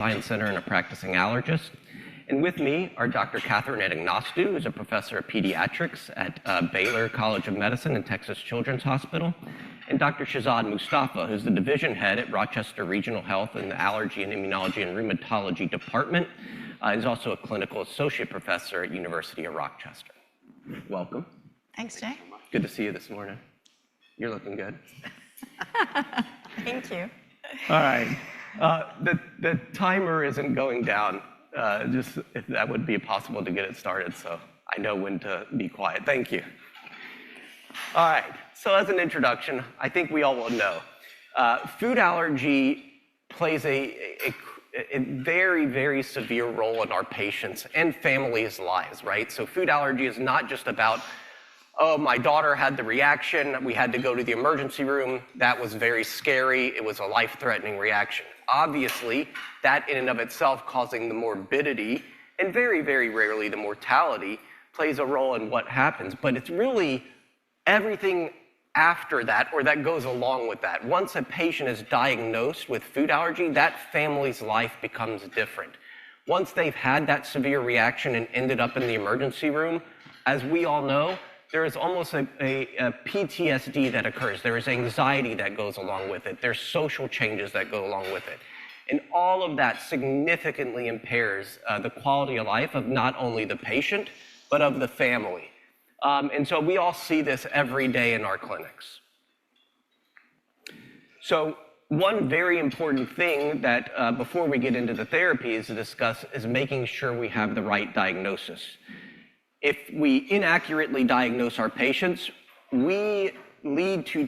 Science Center and a practicing allergist. And with me are Dr. Catherine Adegnostou, who's a professor of pediatrics at Baylor College of Medicine and Texas Children's Hospital, and Dr. Shahzad Mustafa, who's the division head at Rochester Regional Health in the Allergy and Immunology and Rheumatology Department. He's also a clinical associate professor at University of Rochester. Welcome. Thanks, Jay. Good to see you this morning. You're looking good. Thank you. All right. The timer isn't going down. Just if that would be possible to get it started, so I know when to be quiet. Thank you. All right. So as an introduction, I think we all will know food allergy plays a very, very severe role in our patients' and families' lives, right? So food allergy is not just about, oh, my daughter had the reaction, we had to go to the emergency room, that was very scary, it was a life-threatening reaction. Obviously, that in and of itself causing the morbidity, and very, very rarely the mortality, plays a role in what happens. But it's really everything after that, or that goes along with that. Once a patient is diagnosed with food allergy, that family's life becomes different. Once they've had that severe reaction and ended up in the emergency room, as we all know, there is almost a PTSD that occurs. There is anxiety that goes along with it. There's social changes that go along with it. And all of that significantly impairs the quality of life of not only the patient, but of the family. And so we all see this every day in our clinics. So one very important thing that before we get into the therapy is to discuss is making sure we have the right diagnosis. If we inaccurately diagnose our patients, we lead to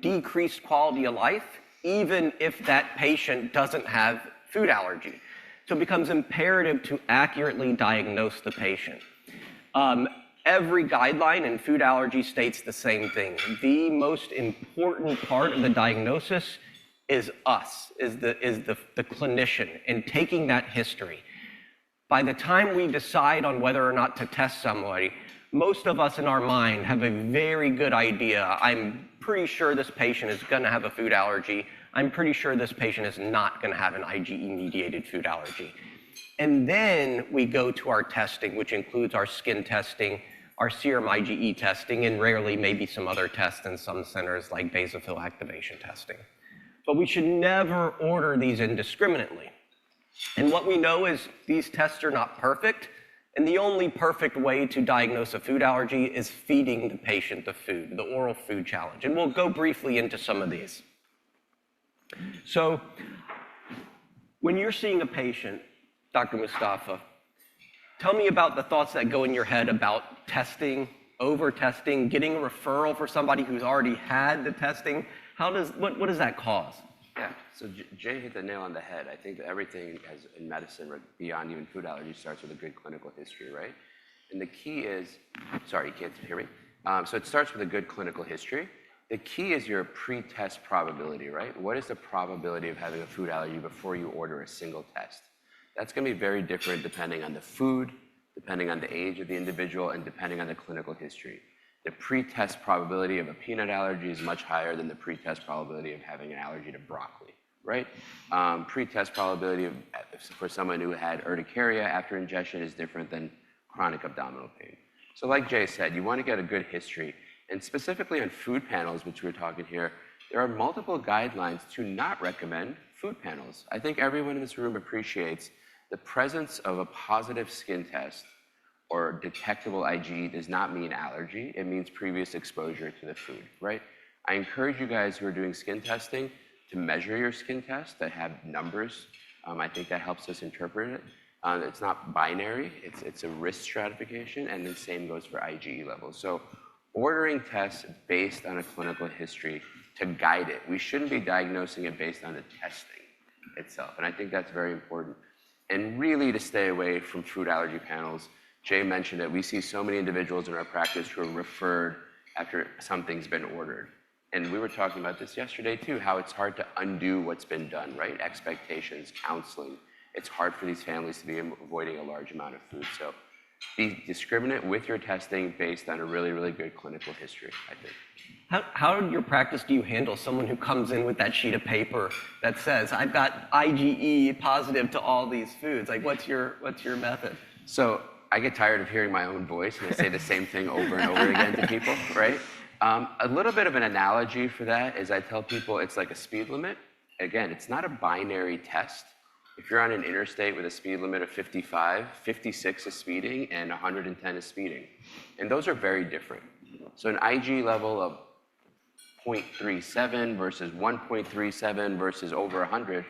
decreased quality of life, even if that patient doesn't have food allergy. So it becomes imperative to accurately diagnose the patient. Every guideline in food allergy states the same thing. The most important part of the diagnosis is us, is the clinician, and taking that history. By the time we decide on whether or not to test somebody, most of us in our mind have a very good idea. I'm pretty sure this patient is going to have a food allergy. I'm pretty sure this patient is not going to have an IgE-mediated food allergy. And then we go to our testing, which includes our skin testing, our serum IgE testing, and rarely maybe some other tests in some centers like basophil activation testing. But we should never order these indiscriminately. And what we know is these tests are not perfect, and the only perfect way to diagnose a food allergy is feeding the patient the food, the oral food challenge. And we'll go briefly into some of these. So when you're seeing a patient, Dr. Mustafa, tell me about the thoughts that go in your head about testing, over-testing, getting a referral for somebody who's already had the testing. What does that cause? Yeah, so Jay hit the nail on the head. I think that everything in medicine, beyond even food allergy, starts with a good clinical history, right? And the key is, sorry, you can't hear me? So it starts with a good clinical history. The key is your pre-test probability, right? What is the probability of having a food allergy before you order a single test? That's going to be very different depending on the food, depending on the age of the individual, and depending on the clinical history. The pre-test probability of a peanut allergy is much higher than the pre-test probability of having an allergy to broccoli, right? Pre-test probability for someone who had urticaria after ingestion is different than chronic abdominal pain. So like Jay said, you want to get a good history. And specifically on food panels, which we're talking here, there are multiple guidelines to not recommend food panels. I think everyone in this room appreciates the presence of a positive skin test or detectable IgE does not mean allergy. It means previous exposure to the food, right? I encourage you guys who are doing skin testing to measure your skin test, that have numbers. I think that helps us interpret it. It's not binary, it's a risk stratification, and the same goes for IgE levels. So ordering tests based on a clinical history to guide it. We shouldn't be diagnosing it based on the testing itself, and I think that's very important. And really to stay away from food allergy panels. Jay mentioned that we see so many individuals in our practice who are referred after something's been ordered. And we were talking about this yesterday too, how it's hard to undo what's been done, right? Expectations, counseling. It's hard for these families to be avoiding a large amount of food. So Be discriminate with your testing based on a really, really good clinical history, I think. How in your practice do you handle someone who comes in with that sheet of paper that says, I've got IgE positive to all these foods? Like, what's your method? So I get tired of hearing my own voice, and I say the same thing over and over again to people, right? A little bit of an analogy for that is I tell people it's like a speed limit. Again, it's not a binary test. If you're on an interstate with a speed limit of 55, 56 is speeding and 110 is speeding. And those are very different. So an IG level of 0.37 versus 1.37 versus over 100,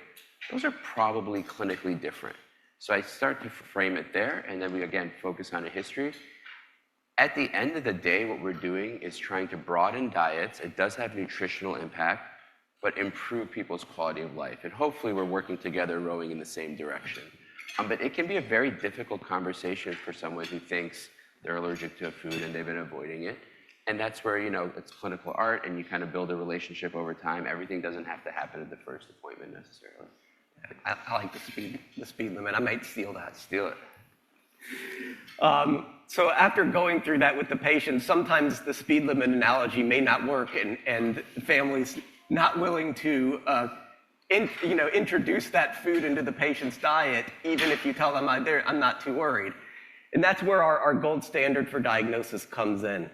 those are probably clinically different. So I start to frame it there, and then we, again, focus on a history. At the end of the day, what we're doing is trying to broaden diets. It does have nutritional impact, but improve people's quality of life. And hopefully we're working together, rowing in the same direction. But it can be a very difficult conversation for someone who thinks they're allergic to a food and they've been avoiding it. And that's where, it's clinical art, and you kind of build a relationship over time. Everything doesn't have to happen at the first appointment necessarily. I like the speed limit. I might steal that. Steal it. So after going through that with the patient, sometimes the speed limit analogy may not work, and families not willing to introduce that food into the patient's diet, even if you tell them I'm not too worried. And that's where our gold standard for diagnosis comes in.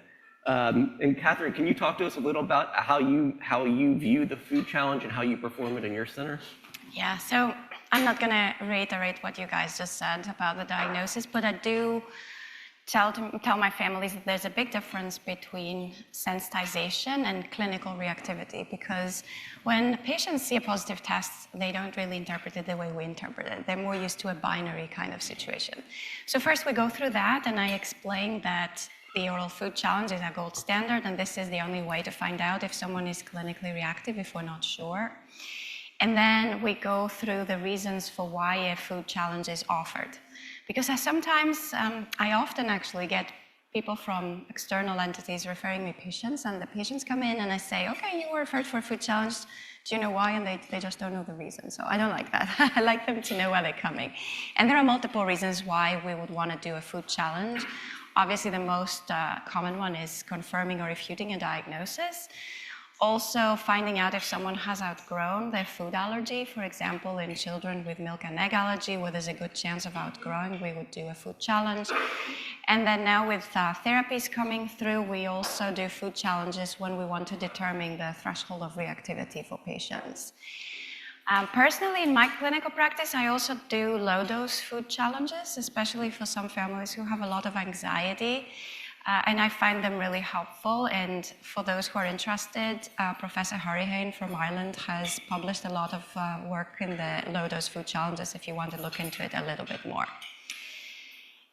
And Catherine, can you talk to us a little about how you view the food challenge and how you perform it in your center? Yeah, so I'm not going to reiterate what you guys just said about the diagnosis, but I do tell my families that there's a big difference between sensitization and clinical reactivity, because when patients see a positive test, they don't really interpret it the way we interpret it. They're more used to a binary kind of situation. So first we go through that, and I explain that the oral food challenge is our gold standard, and this is the only way to find out if someone is clinically reactive if we're not sure. And then we go through the reasons for why a food challenge is offered. Because I often actually get people from external entities referring me patients, and the patients come in and I say, okay, you were referred for a food challenge. Do you know why? And they just don't know the reason. So I don't like that. I like them to know why they're coming. And there are multiple reasons why we would want to do a food challenge. Obviously, the most common one is confirming or refuting a diagnosis. Also, finding out if someone has outgrown their food allergy. For example, in children with milk and egg allergy, where there's a good chance of outgrowing, we would do a food challenge. And then now with therapies coming through, we also do food challenges when we want to determine the threshold of reactivity for patients. Personally, in my clinical practice, I also do low-dose food challenges, especially for some families who have a lot of anxiety. And I find them really helpful. And for those who are interested, Professor Hurricane from Ireland has published a lot of work in the low-dose food challenges if you want to look into it a little bit more.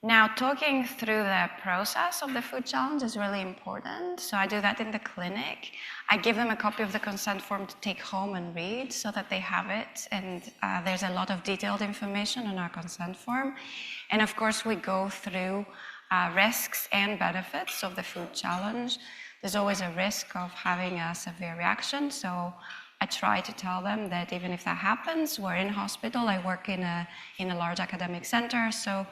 Now, talking through the process of the food challenge is really important. So I do that in the clinic. I give them a copy of the consent form to take home and read so that they have it. And there's a lot of detailed information on our consent form. And of course, we go through risks and benefits of the food challenge. There's always a risk of having a severe reaction. So I try to tell them that even if that happens, we're in hospital. I work in a large academic center. So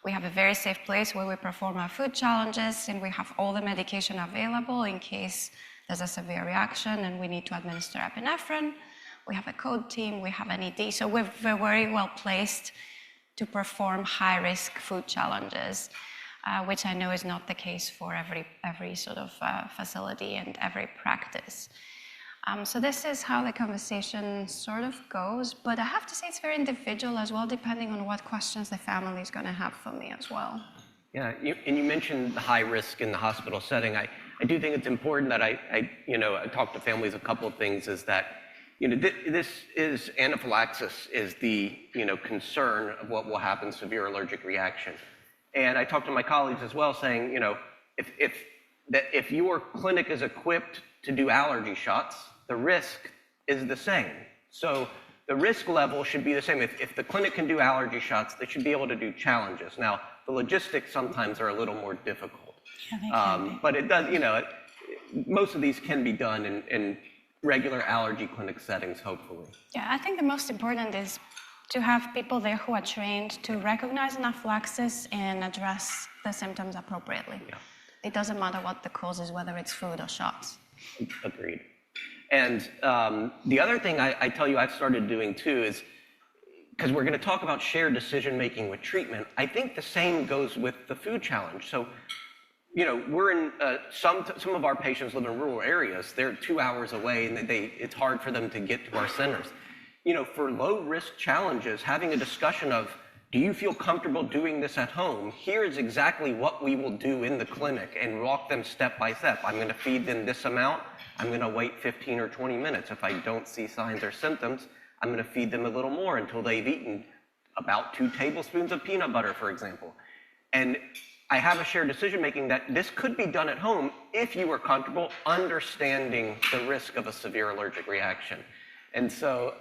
we have a very safe place where we perform our food challenges, and we have all the medication available in case there's a severe reaction and we need to administer epinephrine. We have a code team, we have an ED, so we're very well placed to perform high-risk food challenges, which I know is not the case for every sort of facility and every practice. So this is how the conversation sort of goes, but I have to say it's very individual as well, depending on what questions the family is going to have for me as well. Yeah, and you mentioned the high risk in the hospital setting. I do think it's important that I talk to families. A couple of things is that, this is anaphylaxis is the, concern of what will happen, severe allergic reaction. And I talk to my colleagues as well saying, if your clinic is equipped to do allergy shots, the risk is the same. So the risk level should be the same. If the clinic can do allergy shots, they should be able to do challenges. Now, the logistics sometimes are a little more difficult. Yeah, they can be. But it does, most of these can be done in regular allergy clinic settings, hopefully. Yeah, I think the most important is to have people there who are trained to recognize anaphylaxis and address the symptoms appropriately. Yeah. It doesn't matter what the cause is, whether it's food or shots. Agreed. And the other thing I tell you I've started doing too is, because we're going to talk about shared decision-making with treatment, I think the same goes with the food challenge. So, we're in, some of our patients live in rural areas. They're 2 hours away and it's hard for them to get to our centers. For low-risk challenges, having a discussion of, do you feel comfortable doing this at home? Here is exactly what we will do in the clinic, and walk them step by step. I'm going to feed them this amount. I'm going to wait 15 or 20 minutes. If I don't see signs or symptoms, I'm going to feed them a little more until they've eaten about 2 tablespoons of peanut butter, for example. And I have a shared decision-making that this could be done at home if you were comfortable understanding the risk of a severe allergic reaction. And so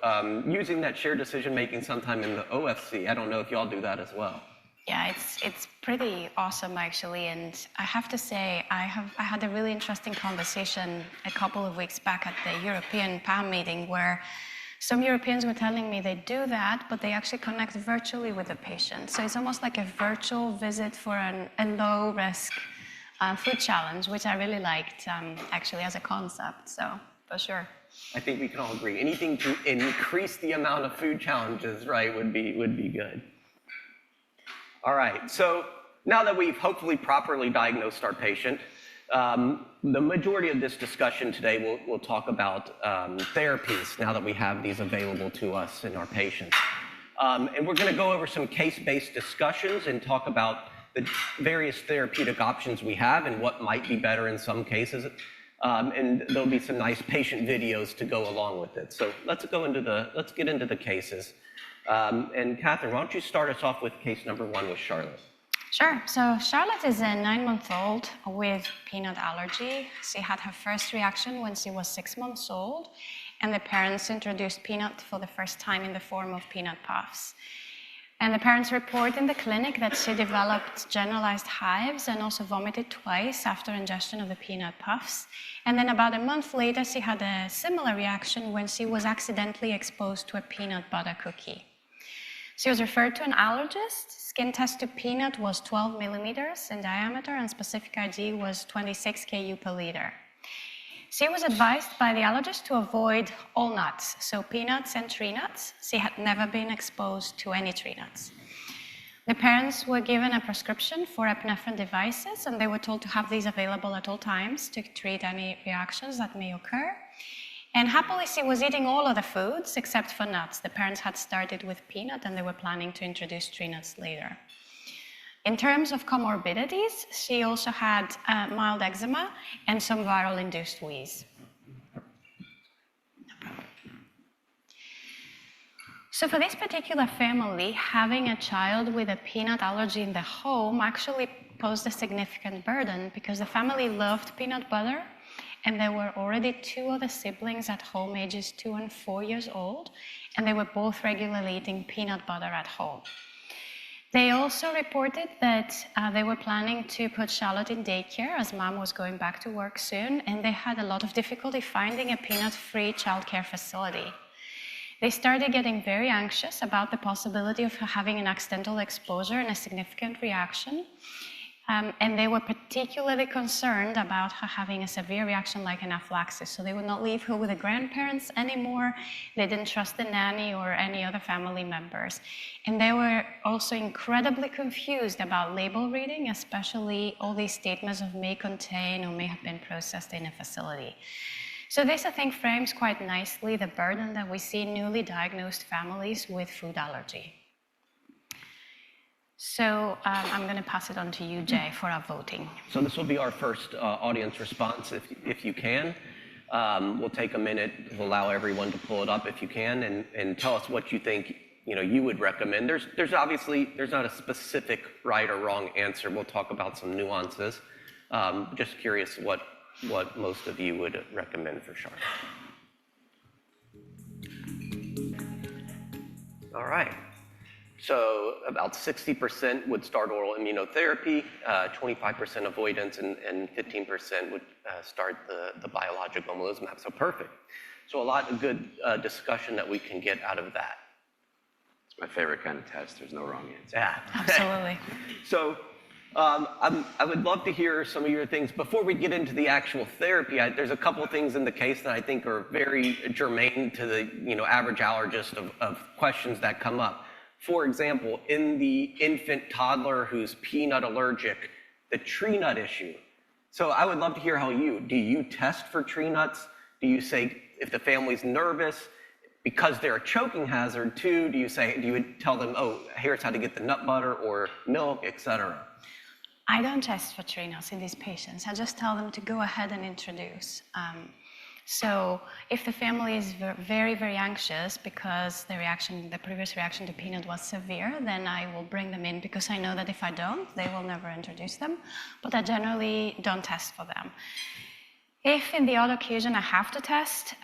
using that shared decision-making sometime in the OFC, I don't know if y'all do that as well. Yeah, it's pretty awesome, actually. And I have to say, I had a really interesting conversation a couple of weeks back at the European PAM meeting, where some Europeans were telling me they do that, but they actually connect virtually with the patient. So it's almost like a virtual visit for a low-risk food challenge, which I really liked, actually, as a concept. So, for sure. I think we can all agree. Anything to increase the amount of food challenges, right, would be good. All right, so now that we've hopefully properly diagnosed our patient, the majority of this discussion today we'll talk about therapies now that we have these available to us in our patients. And we're going to go over some case-based discussions and talk about the various therapeutic options we have and what might be better in some cases. And there'll be some nice patient videos to go along with it. So let's get into the cases. And Catherine, why don't you start us off with case number 1 with Charlotte? Sure. So Charlotte is a 9-month-old with peanut allergy. She had her first reaction when she was 6 months old, and the parents introduced peanut for the first time in the form of peanut puffs. And the parents report in the clinic that she developed generalized hives and also vomited twice after ingestion of the peanut puffs. And then about a month later, she had a similar reaction when she was accidentally exposed to a peanut butter cookie. She was referred to an allergist. Skin test to peanut was 12 millimeters in diameter, and specific IG was 26 Ku per liter. She was advised by the allergist to avoid all nuts, so peanuts and tree nuts. She had never been exposed to any tree nuts. The parents were given a prescription for epinephrine devices, and they were told to have these available at all times to treat any reactions that may occur. And happily, she was eating all of the foods except for nuts. The parents had started with peanut, and they were planning to introduce tree nuts later. In terms of comorbidities, she also had mild eczema and some viral-induced wheeze. So for this particular family, having a child with a peanut allergy in the home actually posed a significant burden because the family loved peanut butter, and there were already 2 other siblings at home, ages 2 and 4 years old, and they were both regularly eating peanut butter at home. They also reported that they were planning to put Charlotte in daycare as mom was going back to work soon, and they had a lot of difficulty finding a peanut-free childcare facility. They started getting very anxious about the possibility of her having an accidental exposure and a significant reaction. And they were particularly concerned about her having a severe reaction like anaphylaxis. So they would not leave her with the grandparents anymore. They didn't trust the nanny or any other family members. And they were also incredibly confused about label reading, especially all these statements of may contain or may have been processed in a facility. So this, I think, frames quite nicely the burden that we see in newly diagnosed families with food allergy. So I'm going to pass it on to you, Jay, for our voting. So this will be our first audience response, if you can. We'll take a minute to allow everyone to pull it up if you can, and tell us what you think you would recommend. There's not a specific right or wrong answer. We'll talk about some nuances. Just curious what most of you would recommend for Charlotte. All right. So about 60% would start oral immunotherapy, 25% avoidance, and 15% would start the biologic omalizumab. So perfect. So a lot of good discussion that we can get out of that. My favorite kind of test. There's no wrong answer. Yeah. Absolutely. So I would love to hear some of your things. Before we get into the actual therapy, there's a couple of things in the case that I think are very germane to the average allergist of questions that come up. For example, in the infant toddler who's peanut allergic, the tree nut issue. So I would love to hear do you test for tree nuts? Do you say if the family's nervous because they're a choking hazard too, do you tell them, oh, here's how to get the nut butter or milk, et cetera? I don't test for tree nuts in these patients. I just tell them to go ahead and introduce. So if the family is very, very anxious because the previous reaction to peanut was severe, then I will bring them in because I know that if I don't, they will never introduce them. But I generally don't test for them. If in the odd occasion I have to test,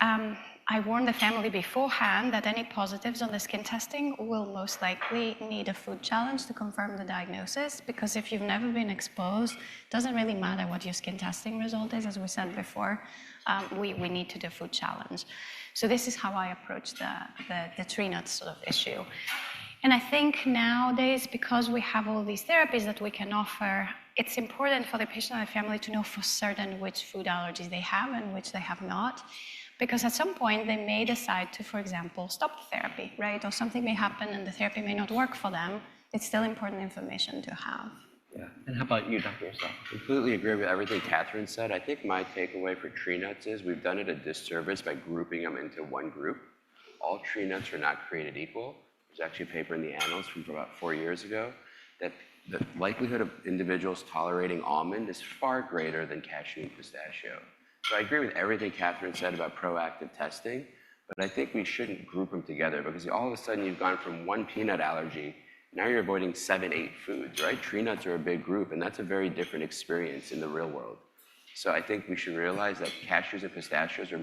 I warn the family beforehand that any positives on the skin testing will most likely need a food challenge to confirm the diagnosis, because if you've never been exposed, it doesn't really matter what your skin testing result is, as we said before, we need to do a food challenge. So this is how I approach the tree nut sort of issue. And I think nowadays, because we have all these therapies that we can offer, it's important for the patient and the family to know for certain which food allergies they have and which they have not. Because at some point they may decide to, for example, stop the therapy, right? Or something may happen and the therapy may not work for them. It's still important information to have. Yeah. And how about you, Dr. Yourself? Completely agree with everything Catherine said. I think my takeaway for tree nuts is we've done it a disservice by grouping them into one group. All tree nuts are not created equal. There's actually a paper in the Annals from about 4 years ago that the likelihood of individuals tolerating almond is far greater than cashew and pistachio. So I agree with everything Catherine said about proactive testing, but I think we shouldn't group them together because all of a sudden you've gone from one peanut allergy, now you're avoiding 7, 8 foods, right? Tree nuts are a big group, and that's a very different experience in the real world. So I think we should realize that cashews and pistachios are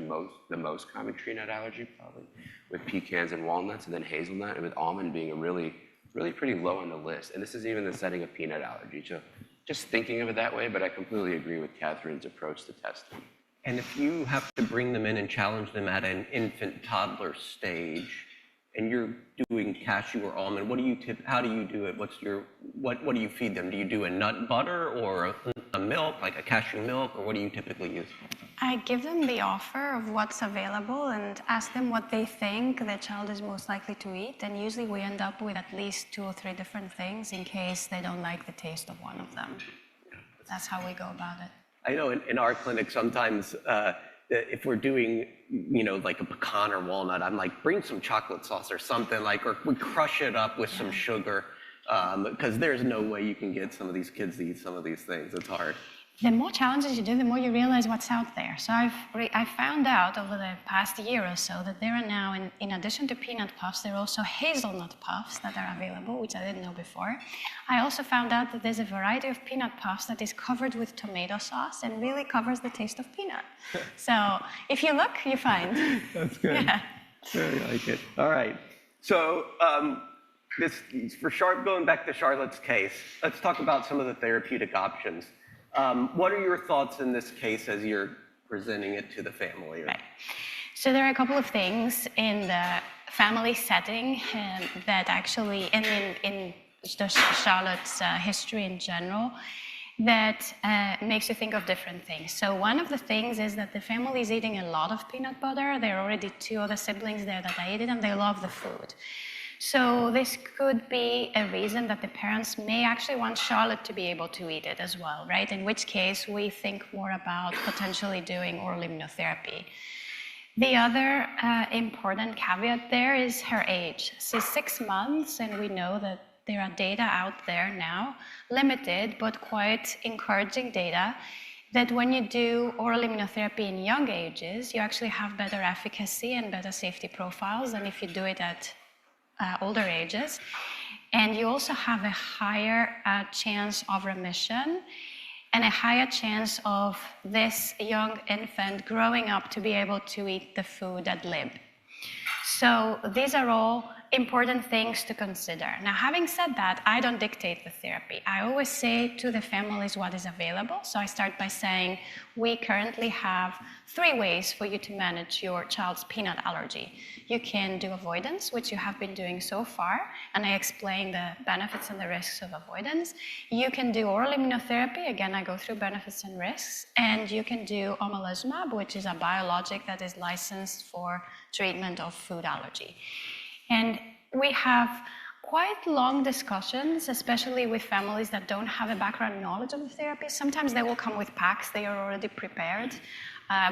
the most common tree nut allergy, probably, with pecans and walnuts, and then hazelnut, and with almond being a really pretty low on the list. And this is even the setting of peanut allergy. So just thinking of it that way, but I completely agree with Catherine's approach to testing. And if you have to bring them in and challenge them at an infant toddler stage, and you're doing cashew or almond, how do you do it? What do you feed them? Do you do a nut butter or a milk, like a cashew milk, or what do you typically use? I give them the offer of what's available and ask them what they think their child is most likely to eat. And usually we end up with at least 2 or 3 different things in case they don't like the taste of one of them. That's how we go about it. I know in our clinic sometimes if we're doing, like a pecan or walnut, I'm like, bring some chocolate sauce or something, or we crush it up with some sugar, because there's no way you can get some of these kids to eat some of these things. It's hard. The more challenges you do, the more you realize what's out there. So I've found out over the past year or so that there are now, in addition to peanut puffs, there are also hazelnut puffs that are available, which I didn't know before. I also found out that there's a variety of peanut puffs that is covered with tomato sauce and really covers the taste of peanut. So if you look, you find. That's good. Yeah. Very like it. All right. So going back to Charlotte's case, let's talk about some of the therapeutic options. What are your thoughts in this case as you're presenting it to the family? Right. So there are a couple of things in the family setting that actually, and in Charlotte's history in general, that makes you think of different things. So one of the things is that the family is eating a lot of peanut butter. There are already 2 other siblings there that eat it, and they love the food. So this could be a reason that the parents may actually want Charlotte to be able to eat it as well, right? In which case we think more about potentially doing oral immunotherapy. The other important caveat there is her age. She's 6 months, and we know that there are data out there now, limited but quite encouraging data, that when you do oral immunotherapy in young ages, you actually have better efficacy and better safety profiles than if you do it at older ages. And you also have a higher chance of remission and a higher chance of this young infant growing up to be able to eat the food ad lib. So these are all important things to consider. Now, having said that, I don't dictate the therapy. I always say to the families what is available. So I start by saying, we currently have 3 ways for you to manage your child's peanut allergy. You can do avoidance, which you have been doing so far, and I explain the benefits and the risks of avoidance. You can do oral immunotherapy. Again, I go through benefits and risks. And you can do omalizumab, which is a biologic that is licensed for treatment of food allergy. And we have quite long discussions, especially with families that don't have a background knowledge of the therapy. Sometimes they will come with packs, they are already prepared,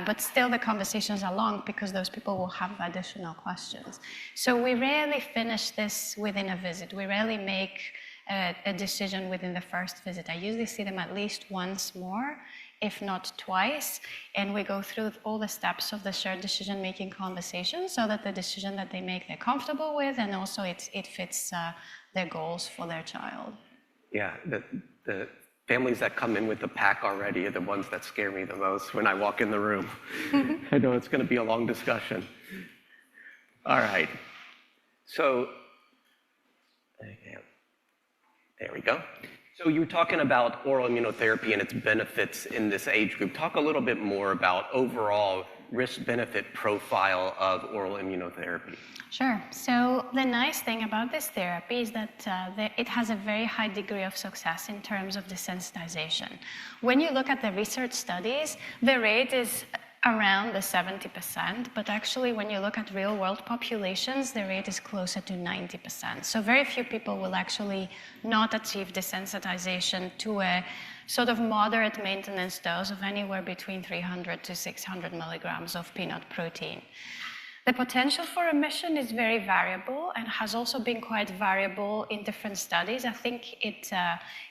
but still the conversations are long because those people will have additional questions. So we rarely finish this within a visit. We rarely make a decision within the first visit. I usually see them at least once more, if not twice, and we go through all the steps of the shared decision-making conversation so that the decision that they make they're comfortable with, and also it fits their goals for their child. Yeah, the families that come in with the pack already are the ones that scare me the most when I walk in the room. I know it's going to be a long discussion. All right, so there we go. So you were talking about oral immunotherapy and its benefits in this age group. Talk a little bit more about overall risk-benefit profile of oral immunotherapy. Sure. So the nice thing about this therapy is that it has a very high degree of success in terms of desensitization. When you look at the research studies, the rate is around the 70%, but actually when you look at real-world populations, the rate is closer to 90%. So very few people will actually not achieve desensitization to a sort of moderate maintenance dose of anywhere between 300 to 600 milligrams of peanut protein. The potential for remission is very variable and has also been quite variable in different studies. I think it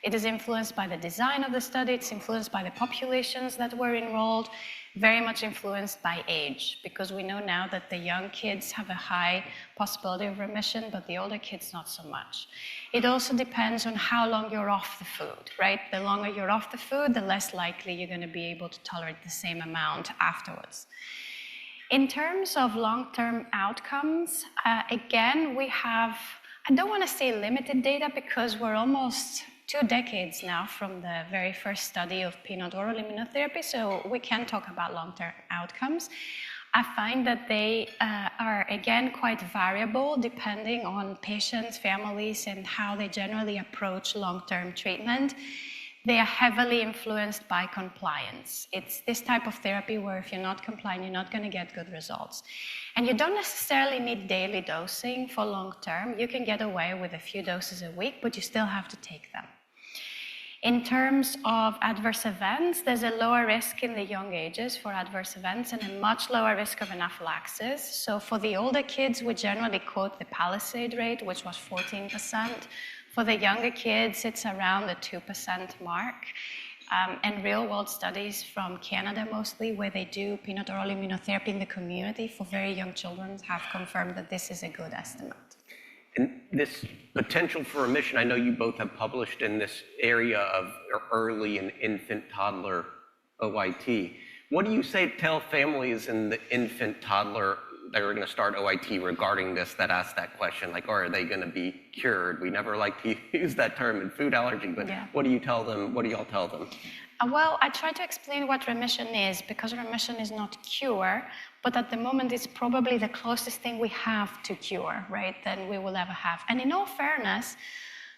is influenced by the design of the study, it's influenced by the populations that were enrolled, very much influenced by age, because we know now that the young kids have a high possibility of remission, but the older kids not so much. It also depends on how long you're off the food, right? The longer you're off the food, the less likely you're going to be able to tolerate the same amount afterwards. In terms of long-term outcomes, again, we have, I don't want to say limited data because we're almost 2 decades now from the very first study of peanut oral immunotherapy, so we can talk about long-term outcomes. I find that they are, again, quite variable depending on patients, families, and how they generally approach long-term treatment. They are heavily influenced by compliance. It's this type of therapy where if you're not compliant, you're not going to get good results. And you don't necessarily need daily dosing for long term. You can get away with a few doses a week, but you still have to take them. In terms of adverse events, there's a lower risk in the young ages for adverse events and a much lower risk of anaphylaxis. So for the older kids, we generally quote the Palisade rate, which was 14%. For the younger kids, it's around the 2% mark. And real-world studies from Canada mostly, where they do peanut oral immunotherapy in the community for very young children, have confirmed that this is a good estimate. And this potential for remission, I know you both have published in this area of early and infant toddler OIT. What do you tell families in the infant toddler that are going to start OIT regarding this, that ask that question, like, are they going to be cured? We never like to use that term in food allergy, but yeah. What do you tell them? What do y'all tell them? Well, I try to explain what remission is, because remission is not cure, but at the moment it's probably the closest thing we have to cure, right, than we will ever have. And in all fairness,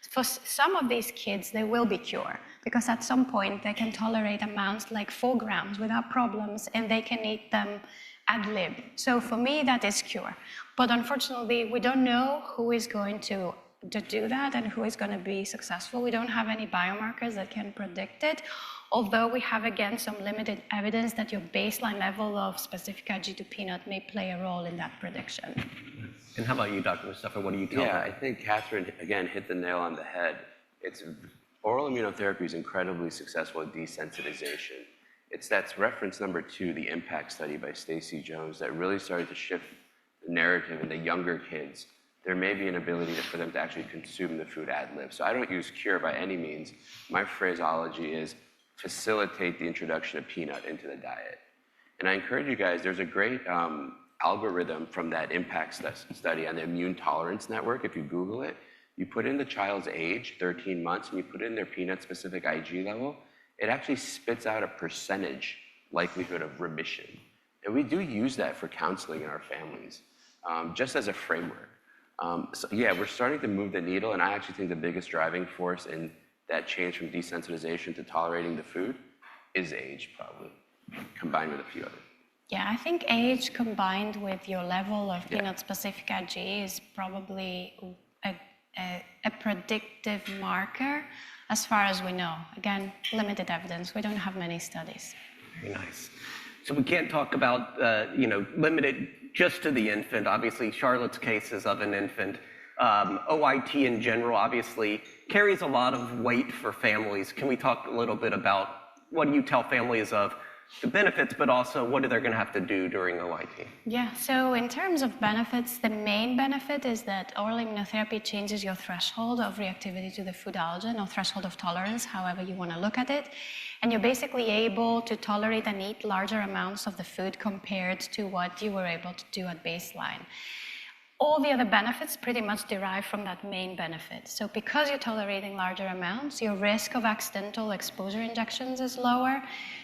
for some of these kids, they will be cured, because at some point they can tolerate amounts like 4 grams without problems, and they can eat them ad lib. So for me, that is cure. But unfortunately, we don't know who is going to do that and who is going to be successful. We don't have any biomarkers that can predict it, although we have, again, some limited evidence that your baseline level of specific IgG to peanut may play a role in that prediction. And how about you, Dr. Mustafa? What do you tell them? Yeah, I think Catherine, again, hit the nail on the head. Oral immunotherapy is incredibly successful at desensitization. That's reference number 2, the IMPACT study by Stacy Jones, that really started to shift the narrative in the younger kids. There may be an ability for them to actually consume the food ad lib. So I don't use cure by any means. My phraseology is facilitate the introduction of peanut into the diet. And I encourage you guys, there's a great algorithm from that impact study on the immune tolerance network. If you Google it, you put in the child's age, 13 months, and you put in their peanut-specific IG level, it actually spits out a percentage likelihood of remission. And we do use that for counseling in our families, just as a framework. So yeah, we're starting to move the needle, and I actually think the biggest driving force in that change from desensitization to tolerating the food is age, probably, combined with a few others. Yeah, I think age combined with your level of peanut-specific IG is probably a predictive marker as far as we know. Again, limited evidence. We don't have many studies. Very nice. So we can't talk about, limited just to the infant. Obviously, Charlotte's case is of an infant. OIT in general, obviously, carries a lot of weight for families. Can we talk a little bit about what do you tell families of the benefits, but also what are they going to have to do during OIT? Yeah, so in terms of benefits, the main benefit is that oral immunotherapy changes your threshold of reactivity to the food allergen, or threshold of tolerance, however you want to look at it. And you're basically able to tolerate and eat larger amounts of the food compared to what you were able to do at baseline. All the other benefits pretty much derive from that main benefit. So because you're tolerating larger amounts, your risk of accidental exposure injections is lower.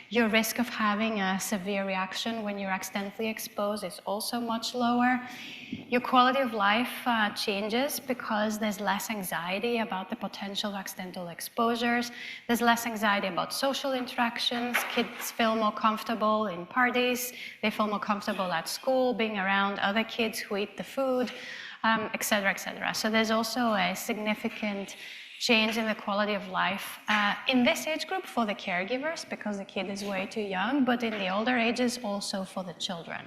Your risk of having a severe reaction when you're accidentally exposed is also much lower. Your quality of life changes because there's less anxiety about the potential accidental exposures. There's less anxiety about social interactions. Kids feel more comfortable in parties. They feel more comfortable at school, being around other kids who eat the food, et cetera, et cetera. So there's also a significant change in the quality of life in this age group for the caregivers, because the kid is way too young, but in the older ages also for the children.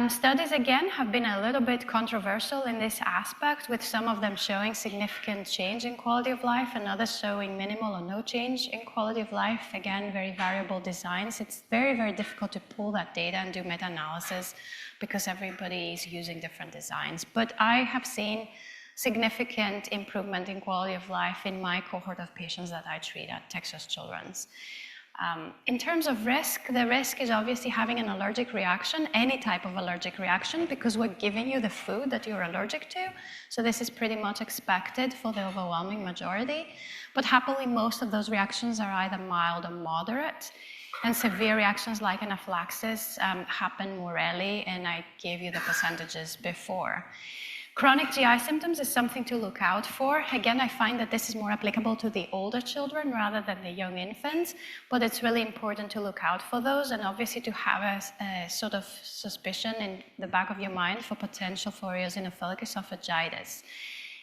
Studies, again, have been a little bit controversial in this aspect, with some of them showing significant change in quality of life and others showing minimal or no change in quality of life. Again, very variable designs. It's very, very difficult to pull that data and do meta-analysis because everybody is using different designs. But I have seen significant improvement in quality of life in my cohort of patients that I treat at Texas Children's. In terms of risk, the risk is obviously having an allergic reaction, any type of allergic reaction, because we're giving you the food that you're allergic to. So this is pretty much expected for the overwhelming majority. But happily, most of those reactions are either mild or moderate. And severe reactions like anaphylaxis happen more rarely, and I gave you the percentages before. Chronic GI symptoms is something to look out for. Again, I find that this is more applicable to the older children rather than the young infants, but it's really important to look out for those, and obviously to have a sort of suspicion in the back of your mind for potential for eosinophilic esophagitis.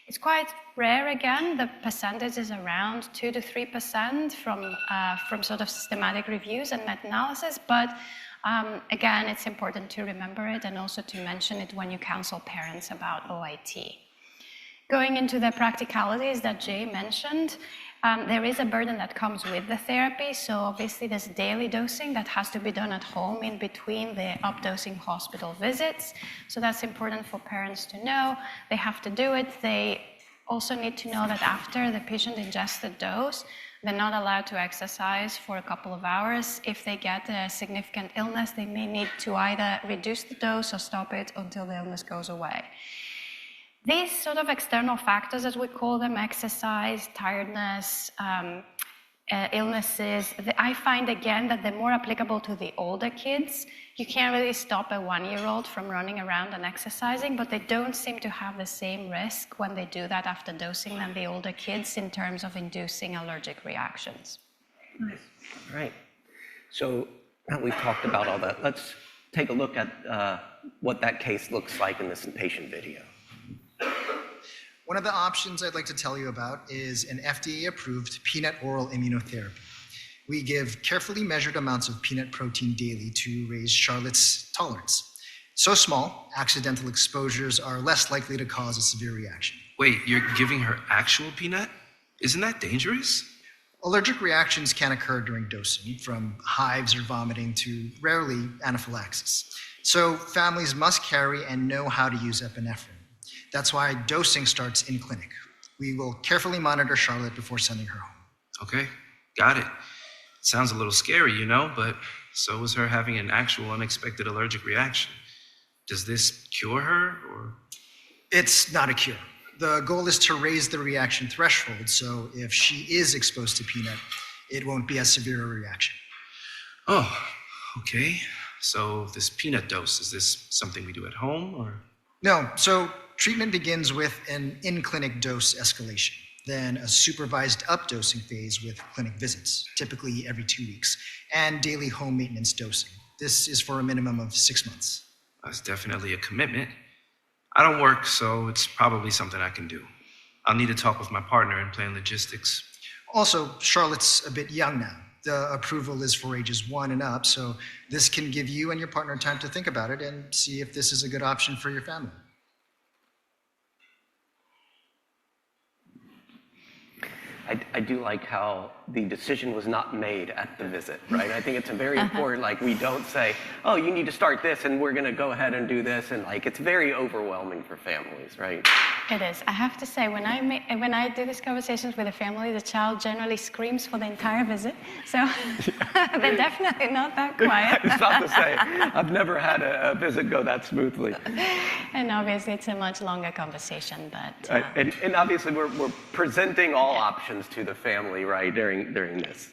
It's quite rare, again. The percentage is around 2 to 3% from sort of systematic reviews and meta-analysis, but again, it's important to remember it and also to mention it when you counsel parents about OIT. Going into the practicalities that Jay mentioned, there is a burden that comes with the therapy. So obviously there's daily dosing that has to be done at home in between the updosing hospital visits. So that's important for parents to know. They have to do it. They also need to know that after the patient ingests the dose, they're not allowed to exercise for a couple of hours. If they get a significant illness, they may need to either reduce the dose or stop it until the illness goes away. These sort of external factors, as we call them, exercise, tiredness, illnesses, I find again that they're more applicable to the older kids. You can't really stop a 1-year-old from running around and exercising, but they don't seem to have the same risk when they do that after dosing than the older kids in terms of inducing allergic reactions. Nice. All right. So now we've talked about all that. Let's take a look at what that case looks like in this patient video. One of the options I'd like to tell you about is an FDA-approved peanut oral immunotherapy. We give carefully measured amounts of peanut protein daily to raise Charlotte's tolerance. So small, accidental exposures are less likely to cause a severe reaction. Wait, you're giving her actual peanut? Isn't that dangerous? Allergic reactions can occur during dosing, from hives or vomiting to rarely anaphylaxis. So families must carry and know how to use epinephrine. That's why dosing starts in clinic. We will carefully monitor Charlotte before sending her home. Okay, got it. Sounds a little scary, but so was her having an actual unexpected allergic reaction. Does this cure her, or? It's not a cure. The goal is to raise the reaction threshold, so if she is exposed to peanut, it won't be as severe a reaction. Oh, okay. So this peanut dose, is this something we do at home, or? No, so treatment begins with an in-clinic dose escalation, then a supervised updosing phase with clinic visits, typically every 2 weeks, and daily home maintenance dosing. This is for a minimum of 6 months. That's definitely a commitment. I don't work, so it's probably something I can do. I'll need to talk with my partner and plan logistics. Also, Charlotte's a bit young now. The approval is for ages 1 and up, so this can give you and your partner time to think about it and see if this is a good option for your family. I do like how the decision was not made at the visit, right? I think it's a very important, like we don't say, oh, you need to start this and we're gonna go ahead and do this. And like, it's very overwhelming for families, right? It is. I have to say, when I do these conversations with a family, the child generally screams for the entire visit. So they're definitely not that quiet. I was about to say, I've never had a visit go that smoothly. And obviously, it's a much longer conversation, but... And obviously, we're presenting all options to the family, right, during this.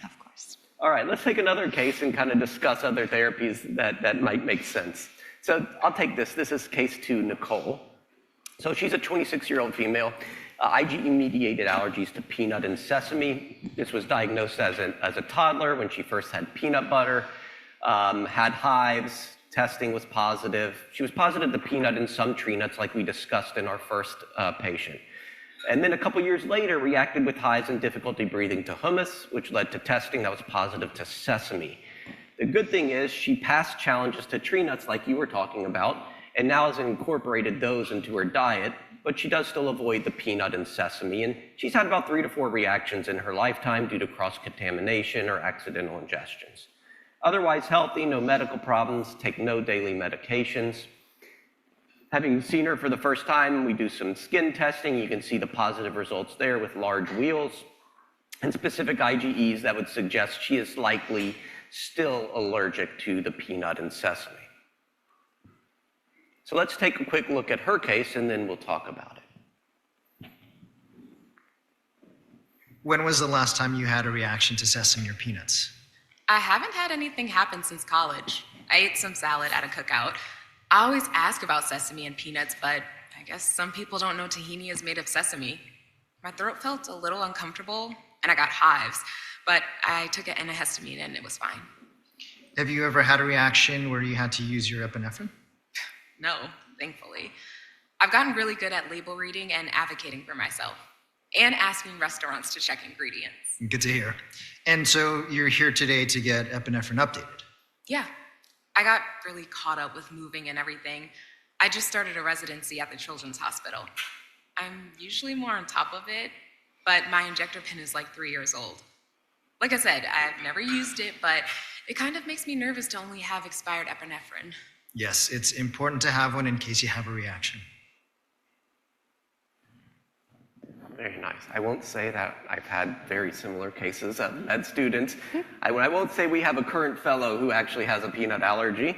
Of course. All right, let's take another case and kind of discuss other therapies that might make sense. So I'll take this. This is case 2, Nicole. So she's a 26-year-old female, IgE-mediated allergies to peanut and sesame. This was diagnosed as a toddler when she first had peanut butter, had hives, testing was positive. She was positive to peanut and some tree nuts like we discussed in our first patient. And then a couple years later, reacted with hives and difficulty breathing to hummus, which led to testing that was positive to sesame. The good thing is she passed challenges to tree nuts like you were talking about, and now has incorporated those into her diet, but she does still avoid the peanut and sesame, and she's had about 3 to 4 reactions in her lifetime due to cross-contamination or accidental ingestions. Otherwise healthy, no medical problems, take no daily medications. Having seen her for the first time, we do some skin testing. You can see the positive results there with large wheals and specific IgEs that would suggest she is likely still allergic to the peanut and sesame. So let's take a quick look at her case and then we'll talk about it. When was the last time you had a reaction to sesame or peanuts? I haven't had anything happen since college. I ate some salad at a cookout. I always ask about sesame and peanuts, but I guess some people don't know tahini is made of sesame. My throat felt a little uncomfortable, and I got hives, but I took an antihistamine and it was fine. Have you ever had a reaction where you had to use your epinephrine? No, thankfully. I've gotten really good at label reading and advocating for myself, and asking restaurants to check ingredients. Good to hear. And so you're here today to get epinephrine updated? Yeah, I got really caught up with moving and everything. I just started a residency at the Children's Hospital. I'm usually more on top of it, but my injector pin is like 3 years old. Like I said, I've never used it, but it kind of makes me nervous to only have expired epinephrine. Yes, it's important to have one in case you have a reaction. Very nice. I won't say that I've had very similar cases of med students. I won't say we have a current fellow who actually has a peanut allergy.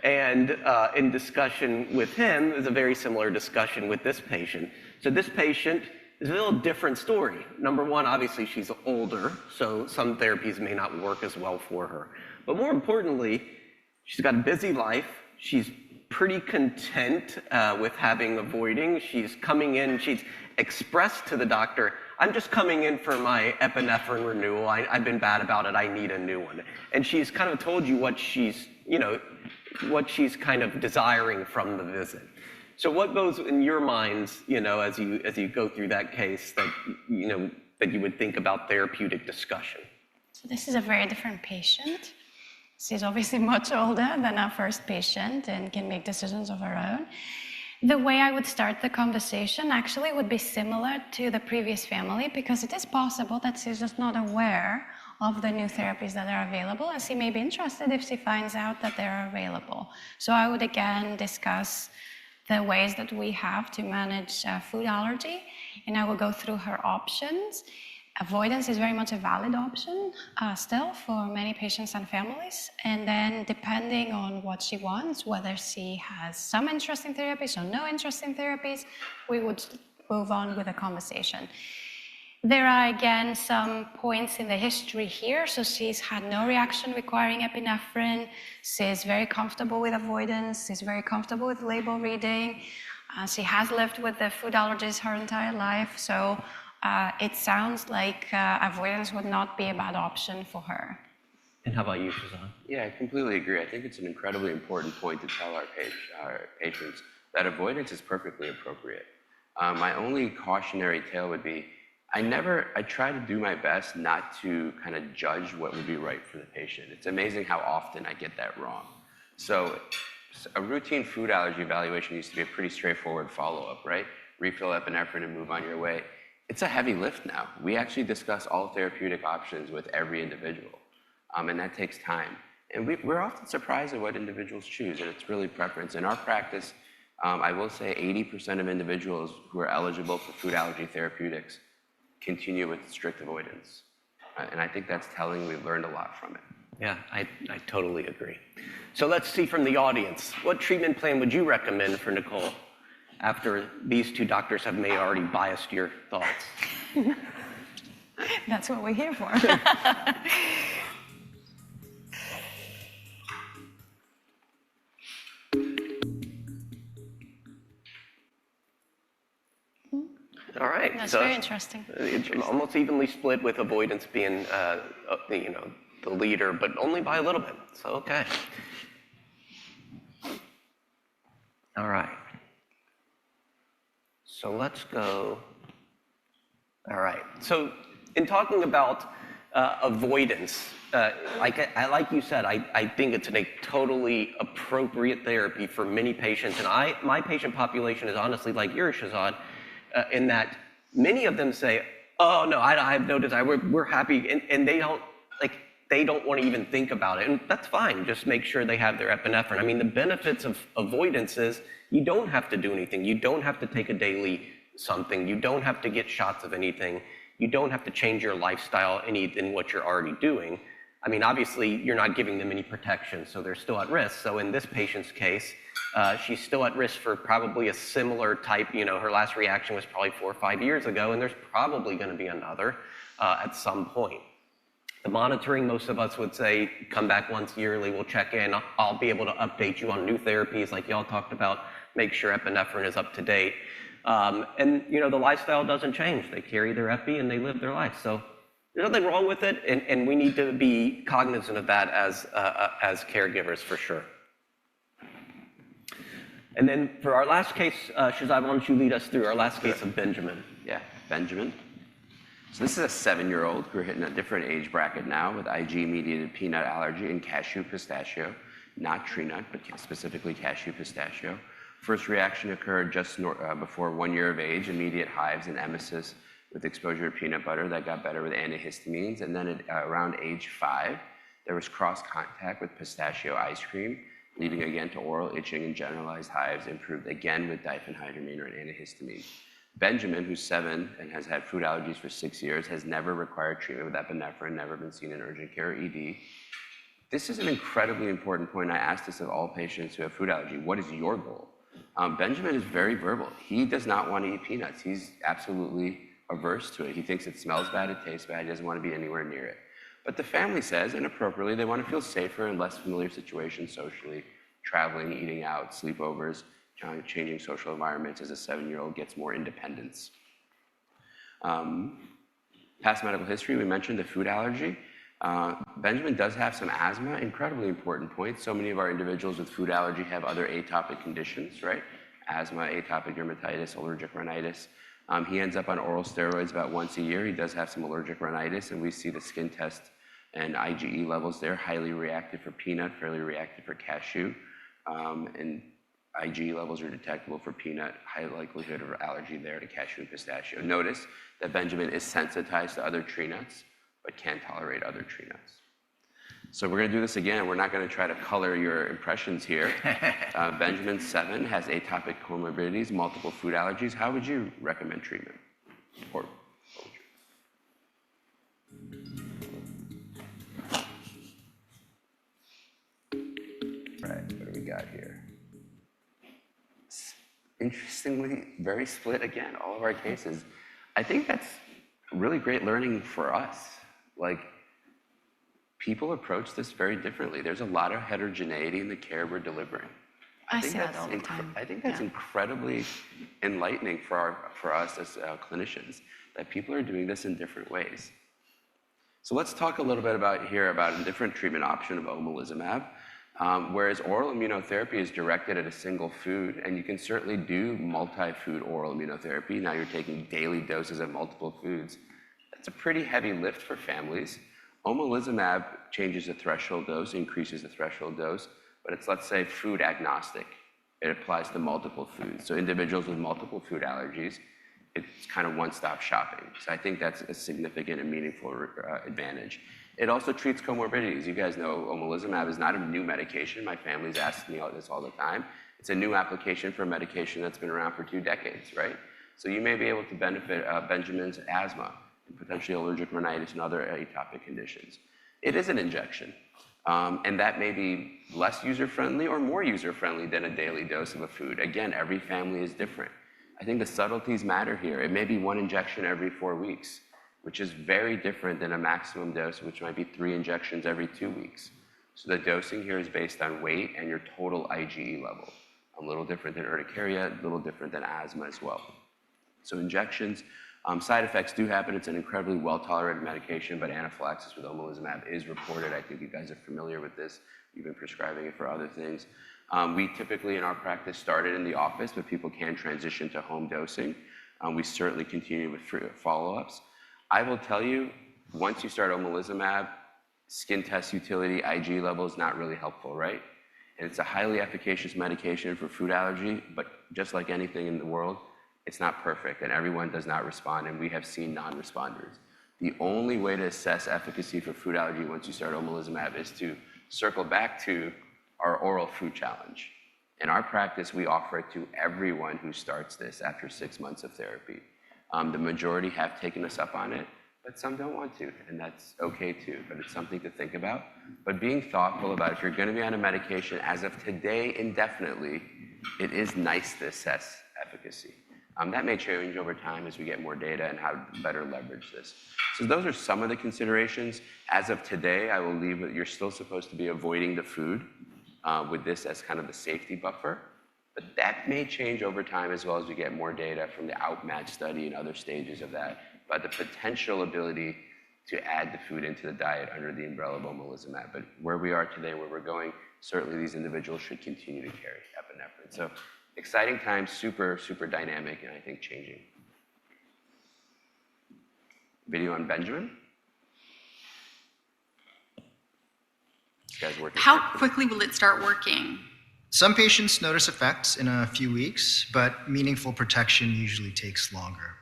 And in discussion with him, is a very similar discussion with this patient. So this patient is a little different story. Number one, obviously she's older, so some therapies may not work as well for her. But more importantly, she's got a busy life. She's pretty content with avoiding. She's coming in, she's expressed to the doctor, I'm just coming in for my epinephrine renewal. I've been bad about it, I need a new one. And she's kind of told you what she's kind of desiring from the visit. So what goes in your minds, as you go through that case that you would think about therapeutic discussion? So this is a very different patient. She's obviously much older than our first patient and can make decisions of her own. The way I would start the conversation actually would be similar to the previous family, because it is possible that she's just not aware of the new therapies that are available, and she may be interested if she finds out that they're available. So I would again discuss the ways that we have to manage food allergy, and I will go through her options. avoidance is very much a valid option still for many patients and families. And then depending on what she wants, whether she has some interest in therapies or no interest in therapies, we would move on with the conversation. There are, again, some points in the history here. So she's had no reaction requiring epinephrine. She's very comfortable with avoidance. She's very comfortable with label reading. She has lived with the food allergies her entire life. So it sounds like avoidance would not be a bad option for her. And how about you, Shazan? Yeah, I completely agree. I think it's an incredibly important point to tell our patients that avoidance is perfectly appropriate. My only cautionary tale would be, I try to do my best not to kind of judge what would be right for the patient. It's amazing how often I get that wrong. So a routine food allergy evaluation used to be a pretty straightforward follow-up, right? Refill epinephrine and move on your way. It's a heavy lift now. We actually discuss all therapeutic options with every individual, and that takes time. And we're often surprised at what individuals choose, and it's really preference. In our practice, I will say 80% of individuals who are eligible for food allergy therapeutics continue with strict avoidance. And I think that's telling. We've learned a lot from it. Yeah, I totally agree. So let's see from the audience. What treatment plan would you recommend for Nicole after these two doctors have may already biased your thoughts? That's what we're here for. All right. That's so very interesting. It's almost evenly split with avoidance being, the leader, but only by a little bit. So, okay. All right. So let's go. All right. So in talking about avoidance, like you said, I think it's a totally appropriate therapy for many patients. And my patient population is honestly like yours, Shazad, in that many of them say, oh, no, I have no desire. We're happy. And they don't want to even think about it. And that's fine. Just make sure they have their epinephrine. I mean, the benefits of avoidance is you don't have to do anything. You don't have to take a daily something. You don't have to get shots of anything. You don't have to change your lifestyle in what you're already doing. I mean, obviously, you're not giving them any protection, so they're still at risk. So in this patient's case, she's still at risk for probably a similar type. Her last reaction was probably 4 or 5 years ago, and there's probably going to be another at some point. The monitoring, most of us would say, come back once yearly, we'll check in. I'll be able to update you on new therapies like y'all talked about, make sure epinephrine is up to date. And the lifestyle doesn't change. They carry their epi and they live their life. So there's nothing wrong with it, and we need to be cognizant of that as caregivers for sure. And then for our last case, Shazad, why don't you lead us through our last case of Benjamin? Yeah, Benjamin. So this is a 7-year-old. We're hitting a different age bracket now with IG-mediated peanut allergy and cashew pistachio, not tree nut, but specifically cashew pistachio. First reaction occurred just before 1 year of age, immediate hives and emesis with exposure to peanut butter that got better with antihistamines. And then around age 5, there was cross contact with pistachio ice cream, leading again to oral itching and generalized hives, improved again with diphenhydramine or an antihistamine. Benjamin, who's 7 and has had food allergies for 6 years, has never required treatment with epinephrine, never been seen in urgent care or ED. This is an incredibly important point. I ask this of all patients who have food allergy. What is your goal? Benjamin is very verbal. He does not want to eat peanuts. He's absolutely averse to it. He thinks it smells bad, it tastes bad, he doesn't want to be anywhere near it. But the family says, and appropriately, they want to feel safer in less familiar situations socially, traveling, eating out, sleepovers, changing social environments as a 7-year-old gets more independence. Past medical history, we mentioned the food allergy. Benjamin does have some asthma, incredibly important point. So many of our individuals with food allergy have other atopic conditions, right? Asthma, atopic dermatitis, allergic rhinitis. He ends up on oral steroids about once a year. He does have some allergic rhinitis, and we see the skin test and IgE levels there, highly reactive for peanut, fairly reactive for cashew. And IgE levels are detectable for peanut, high likelihood of allergy there to cashew and pistachio. Notice that Benjamin is sensitized to other tree nuts, but can tolerate other tree nuts. So we're going to do this again. We're not going to try to color your impressions here. Benjamin, 7, has atopic comorbidities, multiple food allergies. How would you recommend treatment? got here? Interestingly, very split again, all of our cases. I think that's really great learning for us. Like, people approach this very differently. There's a lot of heterogeneity in the care we're delivering. I see that all the time. I think that's incredibly enlightening for us as clinicians, that people are doing this in different ways. So let's talk a little bit about a different treatment option of omalizumab. Whereas oral immunotherapy is directed at a single food, and you can certainly do multi-food oral immunotherapy. Now you're taking daily doses of multiple foods. That's a pretty heavy lift for families. Omalizumab changes the threshold dose, increases the threshold dose, but it's, let's say, food agnostic. It applies to multiple foods. So individuals with multiple food allergies, it's kind of one-stop shopping. So I think that's a significant and meaningful advantage. It also treats comorbidities. You guys know omalizumab is not a new medication. My family's asked me this all the time. It's a new application for a medication that's been around for 2 decades, right? So you may be able to benefit Benjamin's asthma, and potentially allergic rhinitis and other atopic conditions. It is an injection, and that may be less user-friendly or more user-friendly than a daily dose of a food. Again, every family is different. I think the subtleties matter here. It may be 1 injection every 4 weeks, which is very different than a maximum dose, which might be 3 injections every 2 weeks. So the dosing here is based on weight and your total IgE level. A little different than urticaria, a little different than asthma as well. So injections, side effects do happen. It's an incredibly well-tolerated medication, but anaphylaxis with omalizumab is reported. I think you guys are familiar with this. You've been prescribing it for other things. We typically, in our practice, started in the office, but people can transition to home dosing. We certainly continue with follow-ups. I will tell you, once you start omalizumab, skin test utility, IgE level is not really helpful, right? And it's a highly efficacious medication for food allergy, but just like anything in the world, it's not perfect, and everyone does not respond, and we have seen non-responders. The only way to assess efficacy for food allergy once you start omalizumab is to circle back to our oral food challenge. In our practice, we offer it to everyone who starts this after 6 months of therapy. The majority have taken us up on it, but some don't want to, and that's okay too, but it's something to think about. But being thoughtful about if you're gonna be on a medication as of today indefinitely, it is nice to assess efficacy. That may change over time as we get more data and how to better leverage this. So those are some of the considerations. As of today, I will leave it, you're still supposed to be avoiding the food with this as kind of the safety buffer. But that may change over time as well as we get more data from the OUtMATCH study and other stages of that. But the potential ability to add the food into the diet under the umbrella of omalizumab. But where we are today, where we're going, certainly these individuals should continue to carry epinephrine. So exciting times, super, super dynamic, and I think changing. Video on Benjamin. This guy's working. How quickly will it start working? Some patients notice effects in a few weeks, but meaningful protection usually takes longer.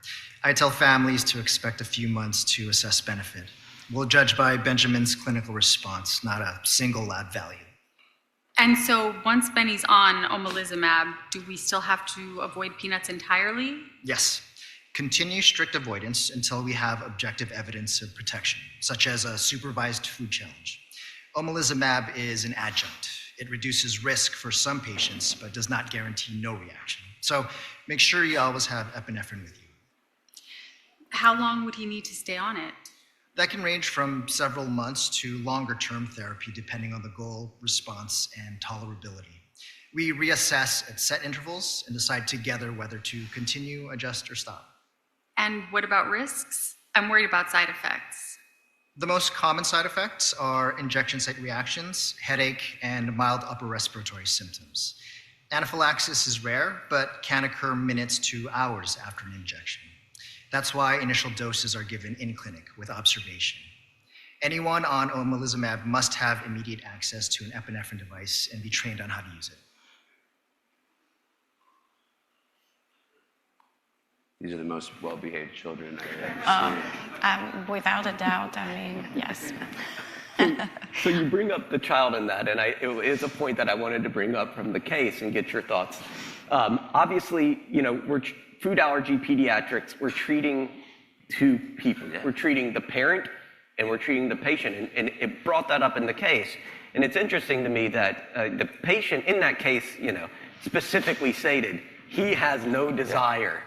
I tell families to expect a few months to assess benefit. We'll judge by Benjamin's clinical response, not a single lab value. And so once Benny's on omalizumab, do we still have to avoid peanuts entirely? Yes. Continue strict avoidance until we have objective evidence of protection, such as a supervised food challenge. Omalizumab is an adjunct. It reduces risk for some patients, but does not guarantee no reaction. So make sure you always have epinephrine with you. How long would he need to stay on it? That can range from several months to longer-term therapy, depending on the goal, response, and tolerability. We reassess at set intervals and decide together whether to continue, adjust, or stop. And what about risks? I'm worried about side effects. The most common side effects are injection site reactions, headache, and mild upper respiratory symptoms. Anaphylaxis is rare, but can occur minutes to hours after an injection. That's why initial doses are given in clinic with observation. Anyone on omalizumab must have immediate access to an epinephrine device and be trained on how to use it. These are the most well-behaved children I've ever seen. Without a doubt, I mean, yes. So you bring up the child in that, and it is a point that I wanted to bring up from the case and get your thoughts. Obviously, you know, we're food allergy pediatrics, we're treating 2 people. Yeah. We're treating the parent and we're treating the patient, and it brought that up in the case. And it's interesting to me that the patient in that case, specifically stated, he has no desire.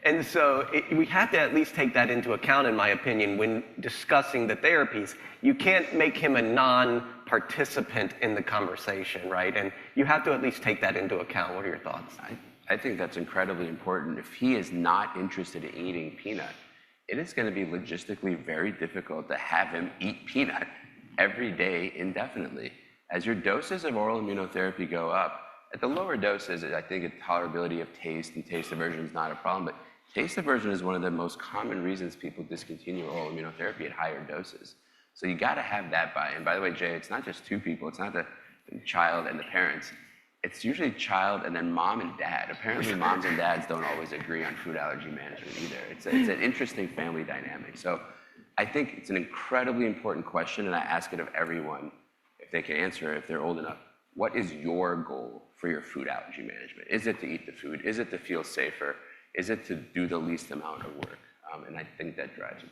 And so we have to at least take that into account, in my opinion, when discussing the therapies. You can't make him a non-participant in the conversation, right? And you have to at least take that into account. What are your thoughts? I think that's incredibly important. If he is not interested in eating peanut, it is going to be logistically very difficult to have him eat peanut every day indefinitely. As your doses of oral immunotherapy go up, at the lower doses, I think tolerability of taste and taste aversion is not a problem, but taste aversion is one of the most common reasons people discontinue oral immunotherapy at higher doses. So you got to have that buy-in. By the way, Jay, it's not just two people. It's not the child and the parents. It's usually child and then mom and dad. Apparently, moms and dads don't always agree on food allergy management either. It's an interesting family dynamic. So I think it's an incredibly important question, and I ask it of everyone if they can answer it, if they're old enough. What is your goal for your food allergy management? Is it to eat the food? Is it to feel safer? Is it to do the least amount of work? And I think that drives me.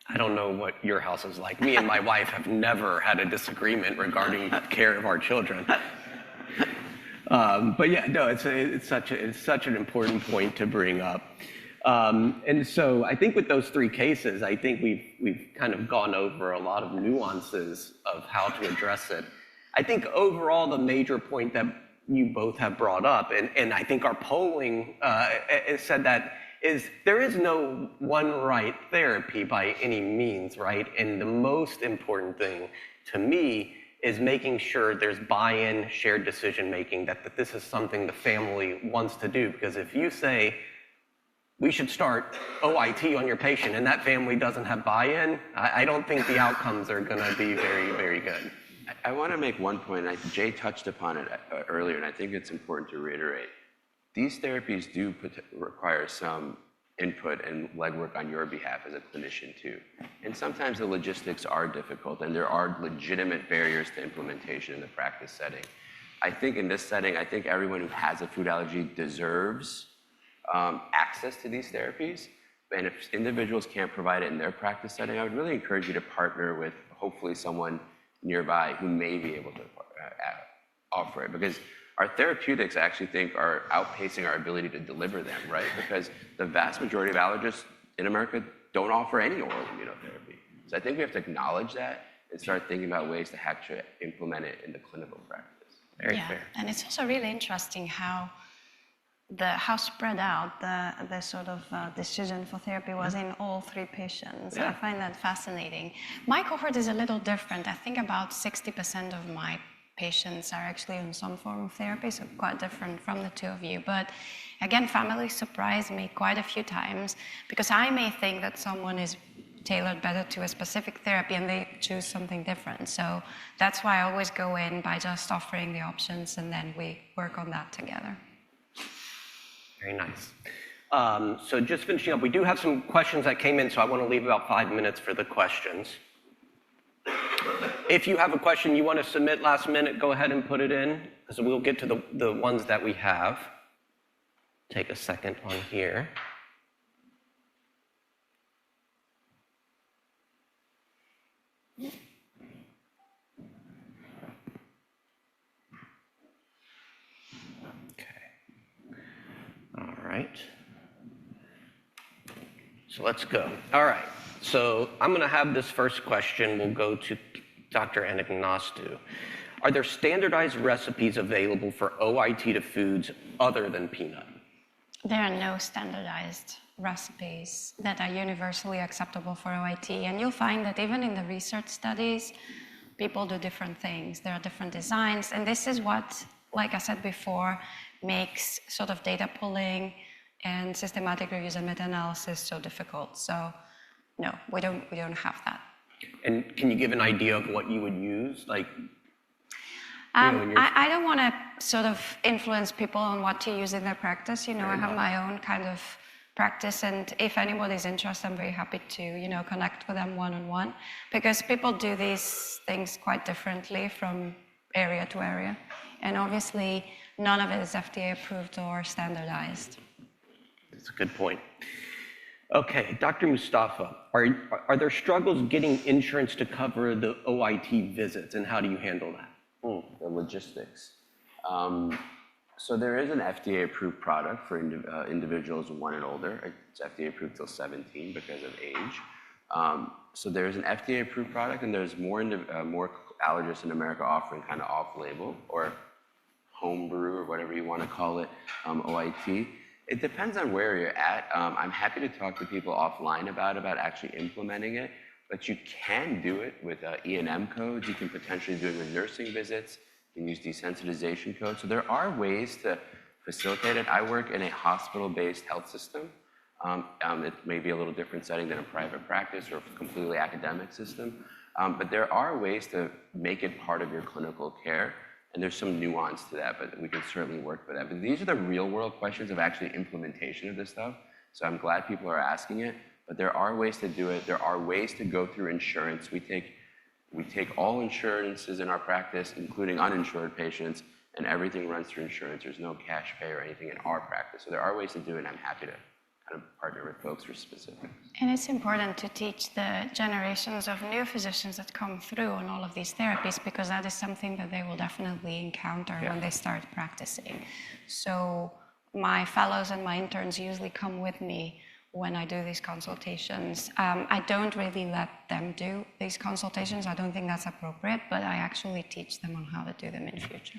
I don't know what your house is like. Me and my wife have never had a disagreement regarding care of our children. But yeah, no, it's such an important point to bring up. And so I think with those three cases, I think we've kind of gone over a lot of nuances of how to address it. I think overall, the major point that you both have brought up, and I think our polling said that, is there is no one right therapy by any means, right? And the most important thing to me is making sure there's buy-in, shared decision-making, that this is something the family wants to do. Because if you say, we should start OIT on your patient, and that family doesn't have buy-in, I don't think the outcomes are gonna be very, very good. I want to make one point, and Jay touched upon it earlier, and I think it's important to reiterate. These therapies do require some input and legwork on your behalf as a clinician too. And sometimes the logistics are difficult, and there are legitimate barriers to implementation in the practice setting. I think in this setting, I think everyone who has a food allergy deserves access to these therapies. And if individuals can't provide it in their practice setting, I would really encourage you to partner with hopefully someone nearby who may be able to offer it, because our therapeutics, I actually think, are outpacing our ability to deliver them, right? Because the vast majority of allergists in America don't offer any oral immunotherapy. So I think we have to acknowledge that and start thinking about ways to actually implement it in the clinical practice. Very fair. And it's also really interesting how spread out the sort of decision for therapy was in all three patients. I find that fascinating. My cohort is a little different. I think about 60% of my patients are actually on some form of therapy, so quite different from the two of you. But again, families surprise me quite a few times, because I may think that someone is tailored better to a specific therapy and they choose something different. So that's why I always go in by just offering the options, and then we work on that together. Very nice. So just finishing up, we do have some questions that came in, so I want to leave about 5 minutes for the questions. If you have a question you want to submit last minute, go ahead and put it in, so we'll get to the ones that we have. Take a second on here. All right. So let's go. All right. So I'm going to have this first question. We'll go to Dr. Anagnostou. Are there standardized recipes available for OIT to foods other than peanut? There are no standardized recipes that are universally acceptable for OIT. And you'll find that even in the research studies, people do different things. There are different designs. And this is what, like I said before, makes sort of data pulling and systematic reviews and meta-analysis so difficult. So no, we don't have that. And can you give an idea of what you would use? Like, I don't want to sort of influence people on what to use in their practice. I have my own kind of practice, and if anybody's interested, I'm very happy to, connect with them one-on-one, because people do these things quite differently from area to area. And obviously, none of it is FDA approved or standardized. That's a good point. Okay, Dr. Mustafa, are there struggles getting insurance to cover the OIT visits, and how do you handle that? The logistics. So there is an FDA-approved product for individuals 1 and older. It's FDA-approved till 17 because of age. So there's an FDA-approved product, and there's more allergists in America offering kind of off-label or home brew or whatever you want to call it, OIT. It depends on where you're at. I'm happy to talk to people offline about actually implementing it, but you can do it with E&M codes. You can potentially do it with nursing visits. You can use desensitization codes. So there are ways to facilitate it. I work in a hospital-based health system. It may be a little different setting than a private practice or a completely academic system. But there are ways to make it part of your clinical care. And there's some nuance to that, but we can certainly work with that. But these are the real world questions of actually implementation of this stuff. So I'm glad people are asking it, but there are ways to do it. There are ways to go through insurance. We take all insurances in our practice, including uninsured patients, and everything runs through insurance. There's no cash pay or anything in our practice. So there are ways to do it, and I'm happy to kind of partner with folks for specifics. And it's important to teach the generations of new physicians that come through on all of these therapies, because that is something that they will definitely encounter when they start practicing. So my fellows and my interns usually come with me when I do these consultations. I don't really let them do these consultations. I don't think that's appropriate, but I actually teach them on how to do them in future.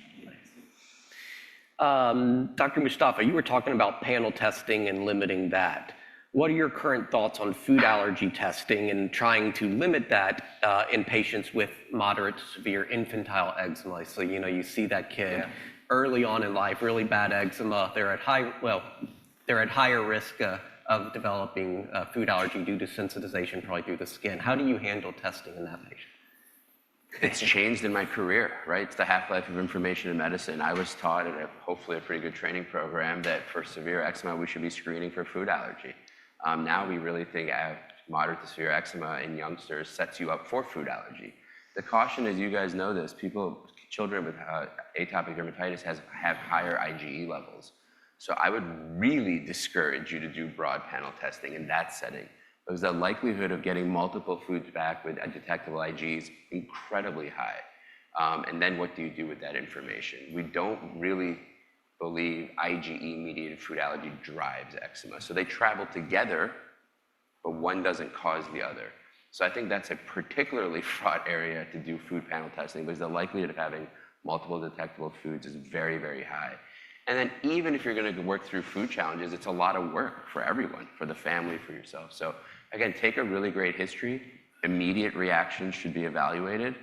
Dr. Mustafa, you were talking about panel testing and limiting that. What are your current thoughts on food allergy testing and trying to limit that in patients with moderate to severe infantile eczema? So, you see that kid early on in life, really bad eczema. They're at higher risk of developing food allergy due to sensitization, probably through the skin. How do you handle testing in that patient? It's changed in my career, right? It's the half-life of information in medicine. I was taught at hopefully a pretty good training program that for severe eczema, we should be screening for food allergy. Now we really think moderate to severe eczema in youngsters sets you up for food allergy. The caution is, you guys know this, children with atopic dermatitis have higher IgE levels. So I would really discourage you to do broad panel testing in that setting, because the likelihood of getting multiple foods back with undetectable IgE is incredibly high. And then what do you do with that information? We don't really believe IgE-mediated food allergy drives eczema. So they travel together, but one doesn't cause the other. So I think that's a particularly fraught area to do food panel testing, because the likelihood of having multiple detectable foods is very, very high. And then even if you're going to work through food challenges, it's a lot of work for everyone, for the family, for yourself. So again, take a really great history. Immediate reactions should be evaluated,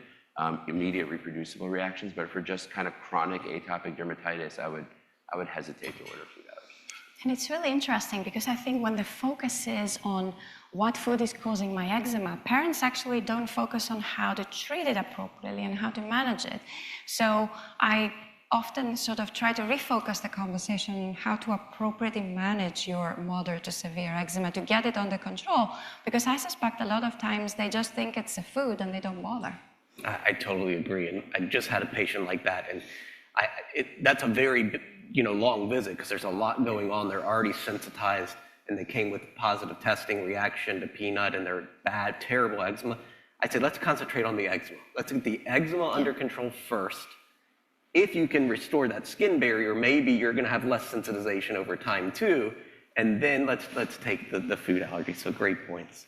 immediate reproducible reactions. But for just kind of chronic atopic dermatitis, I would hesitate to order food allergy. And it's really interesting, because I think when the focus is on what food is causing my eczema, parents actually don't focus on how to treat it appropriately and how to manage it. So I often sort of try to refocus the conversation on how to appropriately manage your moderate to severe eczema to get it under control, because I suspect a lot of times they just think it's a food and they don't bother. I totally agree, and I just had a patient like that, and that's a very long visit, because there's a lot going on. They're already sensitized, and they came with positive testing reaction to peanut, and they're bad, terrible eczema. I said, let's concentrate on the eczema. Let's get the eczema under control first. If you can restore that skin barrier, maybe you're going to have less sensitization over time too, and then let's take the food allergy. So great points.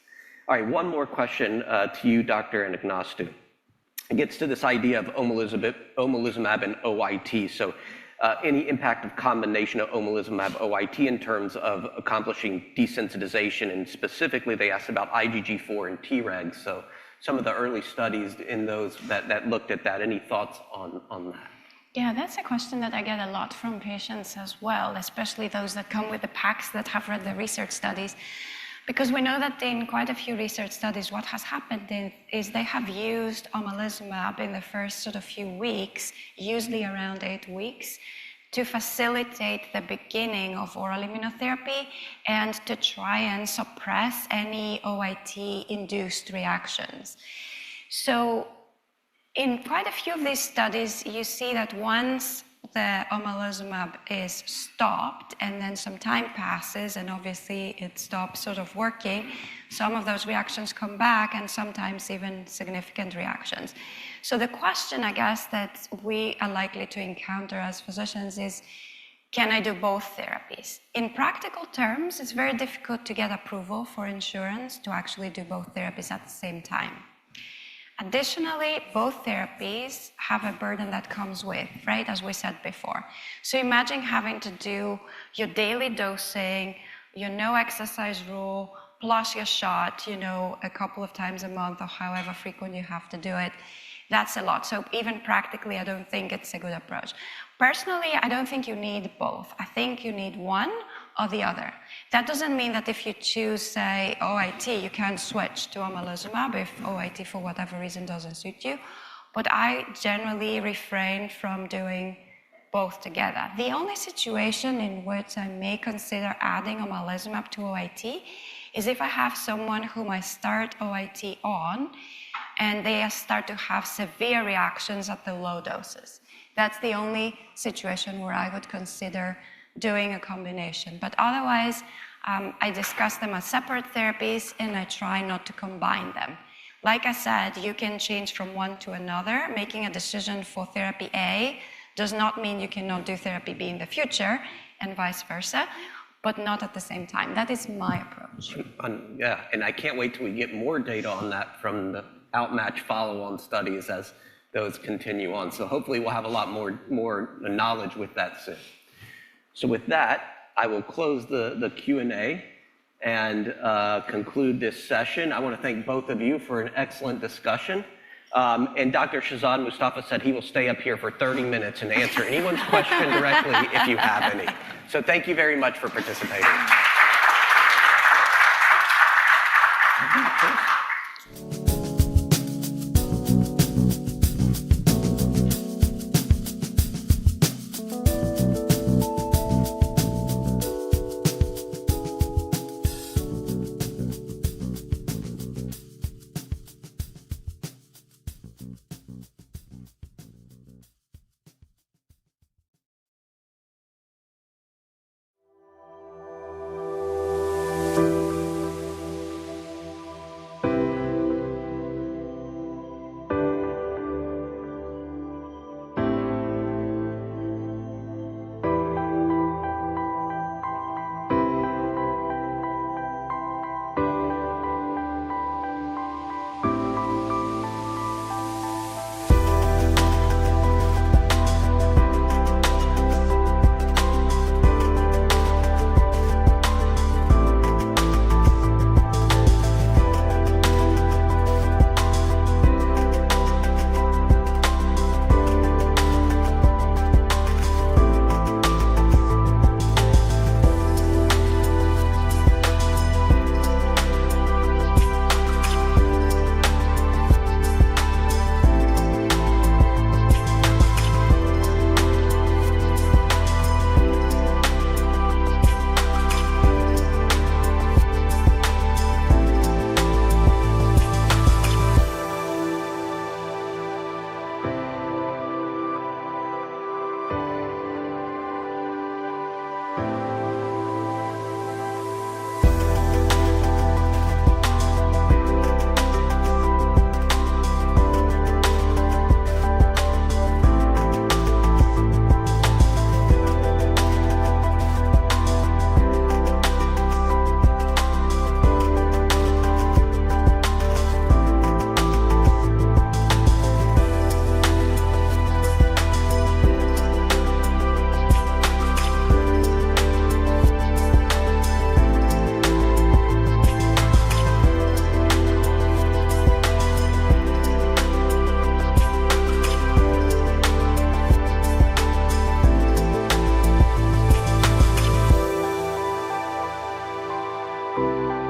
All right, one more question to you, Dr. Anagnostou. It gets to this idea of omalizumab and OIT. So any impact of combination of omalizumab OIT in terms of accomplishing desensitization, and specifically they asked about IgG4 and Tregs. So some of the early studies in those that looked at that. Any thoughts on that? Yeah, that's a question that I get a lot from patients as well, especially those that come with the packs that have read the research studies. Because we know that in quite a few research studies, what has happened is they have used omalizumab in the first sort of few weeks, usually around 8 weeks, to facilitate the beginning of oral immunotherapy and to try and suppress any OIT-induced reactions. So in quite a few of these studies, you see that once the omalizumab is stopped and then some time passes and obviously it stops sort of working, some of those reactions come back and sometimes even significant reactions. So the question, I guess, that we are likely to encounter as physicians is, can I do both therapies? In practical terms, it's very difficult to get approval for insurance to actually do both therapies at the same time. Additionally, both therapies have a burden that comes with, right, as we said before. So imagine having to do your daily dosing, your no exercise rule, plus your shot, a couple of times a month or however frequent you have to do it. That's a lot. So even practically, I don't think it's a good approach. Personally, I don't think you need both. I think you need one or the other. That doesn't mean that if you choose, say, OIT, you can't switch to omalizumab if OIT for whatever reason doesn't suit you. But I generally refrain from doing both together. The only situation in which I may consider adding omalizumab to OIT is if I have someone whom I start OIT on and they start to have severe reactions at the low doses. That's the only situation where I would consider doing a combination. But otherwise, I discuss them as separate therapies and I try not to combine them. Like I said, you can change from one to another. Making a decision for therapy A does not mean you cannot do therapy B in the future and vice versa, but not at the same time. That is my approach. Yeah, and I can't wait till we get more data on that from the outmatch follow-on studies as those continue on. So hopefully we'll have a lot more knowledge with that soon. So with that, I will close the Q&A and conclude this session. I want to thank both of you for an excellent discussion. And Dr. Shahzad Mustafa said he will stay up here for 30 minutes and answer anyone's question directly if you have any. So thank you very much for participating. you.